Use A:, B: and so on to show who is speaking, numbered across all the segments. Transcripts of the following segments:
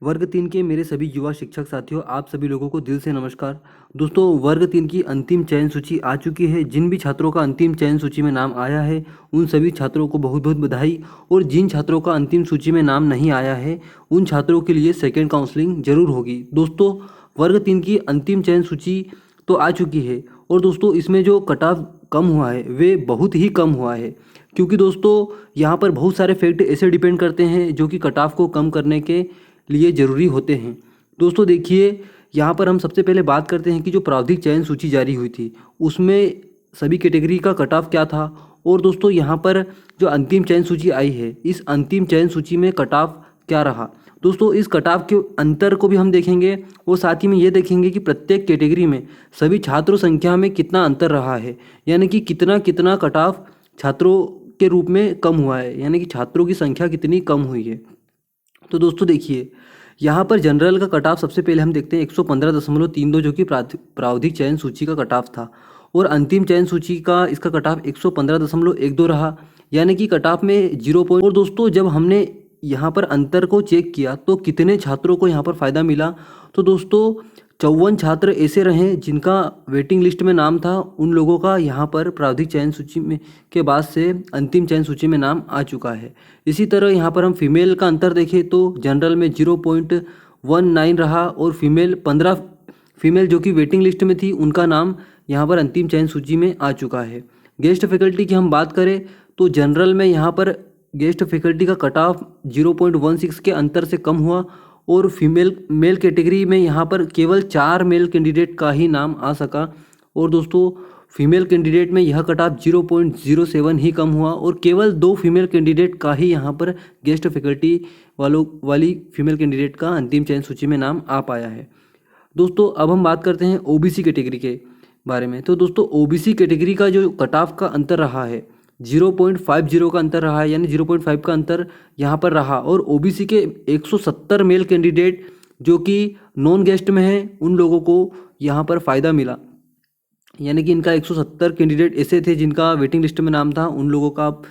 A: वर्ग 3 के मेरे सभी युवा शिक्षक साथियों, आप सभी लोगों को दिल से नमस्कार। दोस्तों, वर्ग 3 की अंतिम चयन सूची आ चुकी है। जिन भी छात्रों का अंतिम चयन सूची में नाम आया है, उन सभी छात्रों को बहुत बहुत बधाई। और जिन छात्रों का अंतिम सूची में नाम नहीं आया है, उन छात्रों के लिए सेकेंड काउंसलिंग जरूर होगी। दोस्तों, वर्ग 3 की अंतिम चयन सूची तो आ चुकी है और दोस्तों इसमें जो कट ऑफ कम हुआ है वे बहुत ही कम हुआ है, क्योंकि दोस्तों यहाँ पर बहुत सारे फैक्ट ऐसे डिपेंड करते हैं जो कि कट ऑफ को कम करने के लिए ज़रूरी होते हैं। दोस्तों देखिए, यहाँ पर हम सबसे पहले बात करते हैं कि जो प्रावधिक चयन सूची जारी हुई थी उसमें सभी कैटेगरी का कट ऑफ क्या था। और दोस्तों यहाँ पर जो अंतिम चयन सूची आई है, इस अंतिम चयन सूची में कट ऑफ क्या रहा। दोस्तों इस कट ऑफ के अंतर को भी हम देखेंगे और साथ ही में ये देखेंगे कि प्रत्येक कैटेगरी में सभी छात्रों संख्या में कितना अंतर रहा है, यानी कि कितना कितना कट ऑफ छात्रों के रूप में कम हुआ है, यानी कि छात्रों की संख्या कितनी कम हुई है। तो दोस्तों देखिए, यहाँ पर जनरल का कट ऑफ सबसे पहले हम देखते हैं 115.32, जो कि प्रावधिक चयन सूची का कट ऑफ था। और अंतिम चयन सूची का इसका कट ऑफ 115.12 रहा, यानी कि कट ऑफ में 0 और दोस्तों जब हमने यहाँ पर अंतर को चेक किया तो कितने छात्रों को यहाँ पर फ़ायदा मिला, तो दोस्तों 54 छात्र ऐसे रहे जिनका वेटिंग लिस्ट में नाम था। उन लोगों का यहाँ पर प्रावधिक चयन सूची में के बाद से अंतिम चयन सूची में नाम आ चुका है। इसी तरह यहाँ पर हम फीमेल का अंतर देखें तो जनरल में 0.19 रहा और फीमेल 15 फीमेल जो कि वेटिंग लिस्ट में थी उनका नाम यहाँ पर अंतिम चयन सूची में आ चुका है। गेस्ट फैकल्टी की हम बात करें तो जनरल में यहाँ पर गेस्ट फैकल्टी का कट ऑफ 0.16 के अंतर से कम हुआ और फीमेल मेल कैटेगरी में यहाँ पर केवल 4 मेल कैंडिडेट का ही नाम आ सका। और दोस्तों फीमेल कैंडिडेट में यह कट ऑफ 0.07 ही कम हुआ और केवल 2 फीमेल कैंडिडेट का ही यहाँ पर गेस्ट फैकल्टी वाली फीमेल कैंडिडेट का अंतिम चयन सूची में नाम आ पाया है। दोस्तों अब हम बात करते हैं ओबीसी कैटेगरी के बारे में। तो दोस्तों ओबीसी कैटेगरी का जो कट ऑफ का अंतर रहा है 0.50 का अंतर रहा है, यानी 0.5 का अंतर यहाँ पर रहा। और ओबीसी के 170 मेल कैंडिडेट जो कि नॉन गेस्ट में हैं उन लोगों को यहाँ पर फ़ायदा मिला, यानी कि इनका 170 कैंडिडेट ऐसे थे जिनका वेटिंग लिस्ट में नाम था, उन लोगों का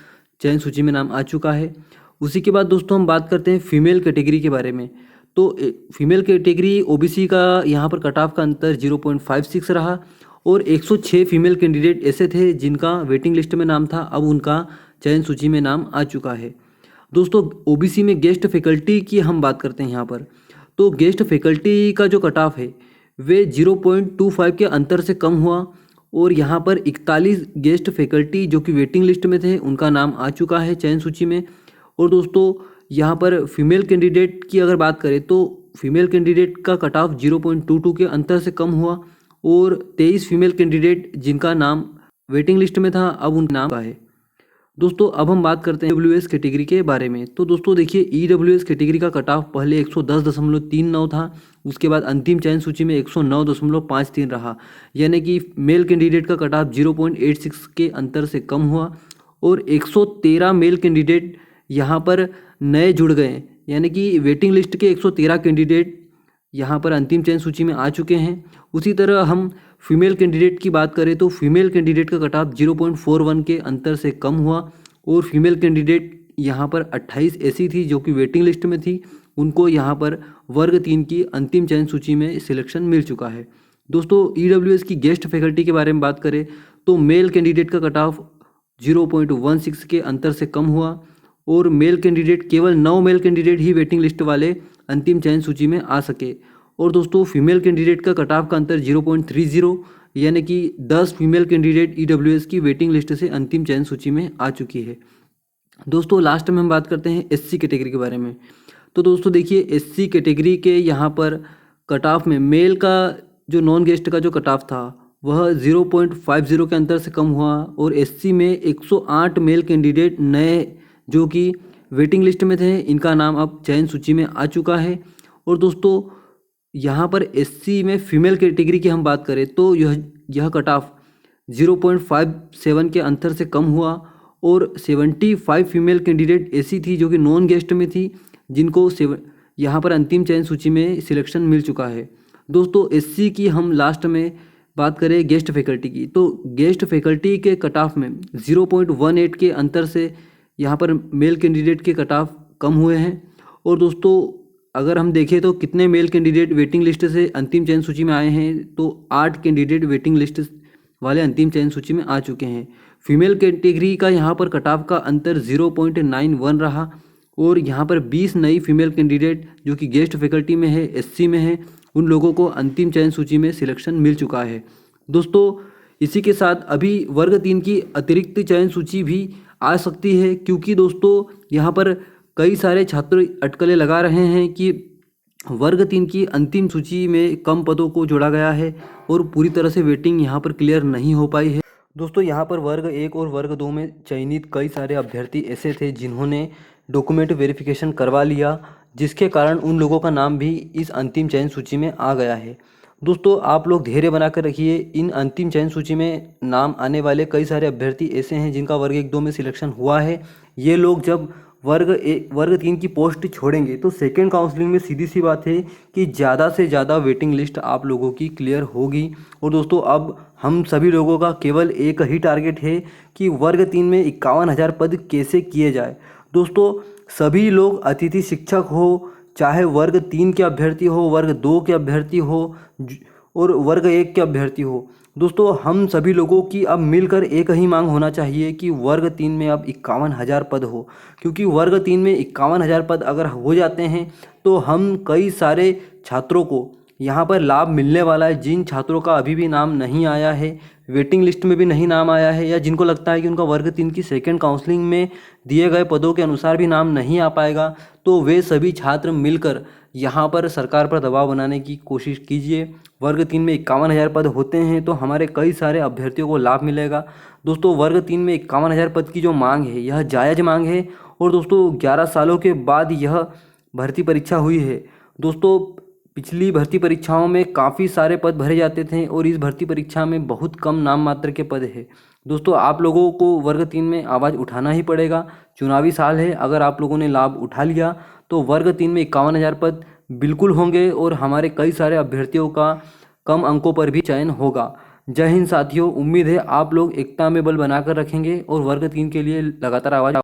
A: चयन सूची में नाम आ चुका है। उसी के बाद दोस्तों हम बात करते हैं फीमेल कैटेगरी के बारे में। तो फीमेल कैटेगरी ओबीसी का यहाँ पर कट ऑफ का अंतर 0.56 रहा और 106 फीमेल कैंडिडेट ऐसे थे जिनका वेटिंग लिस्ट में नाम था, अब उनका चयन सूची में नाम आ चुका है। दोस्तों ओबीसी में गेस्ट फैकल्टी की हम बात करते हैं यहाँ पर। तो गेस्ट फैकल्टी का जो कट ऑफ है वे 0.25 के अंतर से कम हुआ और यहाँ पर 41 गेस्ट फैकल्टी जो कि वेटिंग लिस्ट में थे उनका नाम आ चुका है चयन सूची में। और दोस्तों यहाँ पर फीमेल कैंडिडेट की अगर बात करें तो फीमेल कैंडिडेट का कट ऑफ 0.22 के अंतर से कम हुआ और 23 फीमेल कैंडिडेट जिनका नाम वेटिंग लिस्ट में था अब उनका नाम है। दोस्तों अब हम बात करते हैं ईडब्ल्यूएस कैटेगरी के बारे में। तो दोस्तों देखिए, ईडब्ल्यूएस कैटेगरी का कट ऑफ पहले 110.39 था, उसके बाद अंतिम चयन सूची में 109.53 रहा, यानी कि मेल कैंडिडेट का कट ऑफ 0.86 के अंतर से कम हुआ और 113 मेल कैंडिडेट यहाँ पर नए जुड़ गए, यानी कि वेटिंग लिस्ट के 113 कैंडिडेट यहाँ पर अंतिम चयन सूची में आ चुके हैं। उसी तरह हम फीमेल कैंडिडेट की बात करें तो फीमेल कैंडिडेट का कट ऑफ 0.41 के अंतर से कम हुआ और फीमेल कैंडिडेट यहाँ पर 28 ऐसी थी जो कि वेटिंग लिस्ट में थी, उनको यहाँ पर वर्ग 3 की अंतिम चयन सूची में सिलेक्शन मिल चुका है। दोस्तों ईडब्ल्यूएस की गेस्ट फैकल्टी के बारे में बात करें तो मेल कैंडिडेट का कट ऑफ 0.16 के अंतर से कम हुआ और मेल कैंडिडेट केवल 9 मेल कैंडिडेट ही वेटिंग लिस्ट वाले अंतिम चयन सूची में आ सके। और दोस्तों फीमेल कैंडिडेट का कट ऑफ का अंतर 0.30, यानी कि 10 फीमेल कैंडिडेट ईडब्ल्यूएस की वेटिंग लिस्ट से अंतिम चयन सूची में आ चुकी है। दोस्तों लास्ट में हम बात करते हैं एससी कैटेगरी के बारे में। तो दोस्तों देखिए, एससी कैटेगरी के यहाँ पर कट ऑफ में मेल का जो नॉन गेस्ट का जो कट ऑफ था वह 0.50 के अंतर से कम हुआ और एससी में 108 मेल कैंडिडेट नए जो कि वेटिंग लिस्ट में थे, इनका नाम अब चयन सूची में आ चुका है। और दोस्तों यहाँ पर एससी में फीमेल कैटेगरी की हम बात करें तो यह कट ऑफ 0.57 के अंतर से कम हुआ और 75 फीमेल कैंडिडेट ऐसी थी जो कि नॉन गेस्ट में थी, जिनको यहाँ पर अंतिम चयन सूची में सिलेक्शन मिल चुका है। दोस्तों एससी की हम लास्ट में बात करें गेस्ट फैकल्टी की, तो गेस्ट फैकल्टी के कट ऑफ में 0.18 के अंतर से यहाँ पर मेल कैंडिडेट के कट ऑफ कम हुए हैं। और दोस्तों अगर हम देखें तो कितने मेल कैंडिडेट वेटिंग लिस्ट से अंतिम चयन सूची में आए हैं, तो 8 कैंडिडेट वेटिंग लिस्ट वाले अंतिम चयन सूची में आ चुके हैं। फीमेल कैटेगरी का यहाँ पर कट ऑफ का अंतर 0.91 रहा और यहाँ पर 20 नई फीमेल कैंडिडेट जो कि गेस्ट फैकल्टी में है, एससी में है, उन लोगों को अंतिम चयन सूची में सिलेक्शन मिल चुका है। दोस्तों इसी के साथ अभी वर्ग 3 की अतिरिक्त चयन सूची भी आ सकती है, क्योंकि दोस्तों यहाँ पर कई सारे छात्र अटकलें लगा रहे हैं कि वर्ग 3 की अंतिम सूची में कम पदों को जोड़ा गया है और पूरी तरह से वेटिंग यहाँ पर क्लियर नहीं हो पाई है। दोस्तों यहाँ पर वर्ग 1 और वर्ग 2 में चयनित कई सारे अभ्यर्थी ऐसे थे जिन्होंने डॉक्यूमेंट वेरिफिकेशन करवा लिया, जिसके कारण उन लोगों का नाम भी इस अंतिम चयन सूची में आ गया है। दोस्तों आप लोग धैर्य बनाकर रखिए, इन अंतिम चयन सूची में नाम आने वाले कई सारे अभ्यर्थी ऐसे हैं जिनका वर्ग 1-2 में सिलेक्शन हुआ है। ये लोग जब वर्ग 3 की पोस्ट छोड़ेंगे तो सेकेंड काउंसलिंग में सीधी सी बात है कि ज़्यादा से ज़्यादा वेटिंग लिस्ट आप लोगों की क्लियर होगी। और दोस्तों अब हम सभी लोगों का केवल एक ही टारगेट है कि वर्ग 3 में 51,000 पद कैसे किए जाए। दोस्तों सभी लोग अतिथि शिक्षक हो, चाहे वर्ग 3 के अभ्यर्थी हो, वर्ग 2 के अभ्यर्थी हो और वर्ग 1 के अभ्यर्थी हो, दोस्तों हम सभी लोगों की अब मिलकर एक ही मांग होना चाहिए कि वर्ग 3 में अब 51,000 पद हो। क्योंकि वर्ग 3 में 51,000 पद अगर हो जाते हैं तो हम कई सारे छात्रों को यहाँ पर लाभ मिलने वाला है। जिन छात्रों का अभी भी नाम नहीं आया है, वेटिंग लिस्ट में भी नहीं नाम आया है, या जिनको लगता है कि उनका वर्ग 3 की सेकेंड काउंसलिंग में दिए गए पदों के अनुसार भी नाम नहीं आ पाएगा, तो वे सभी छात्र मिलकर यहाँ पर सरकार पर दबाव बनाने की कोशिश कीजिए। वर्ग 3 में 51,000 पद होते हैं तो हमारे कई सारे अभ्यर्थियों को लाभ मिलेगा। दोस्तों वर्ग 3 में 51,000 पद की जो मांग है यह जायज़ मांग है और दोस्तों 11 सालों के बाद यह भर्ती परीक्षा हुई है। दोस्तों पिछली भर्ती परीक्षाओं में काफ़ी सारे पद भरे जाते थे और इस भर्ती परीक्षा में बहुत कम नाम मात्र के पद है। दोस्तों आप लोगों को वर्ग 3 में आवाज़ उठाना ही पड़ेगा। चुनावी साल है, अगर आप लोगों ने लाभ उठा लिया तो वर्ग 3 में 51,000 पद बिल्कुल होंगे और हमारे कई सारे अभ्यर्थियों का कम अंकों पर भी चयन होगा। जय हिंद साथियों, उम्मीद है आप लोग एकता में बल बनाकर रखेंगे और वर्ग 3 के लिए लगातार आवाज़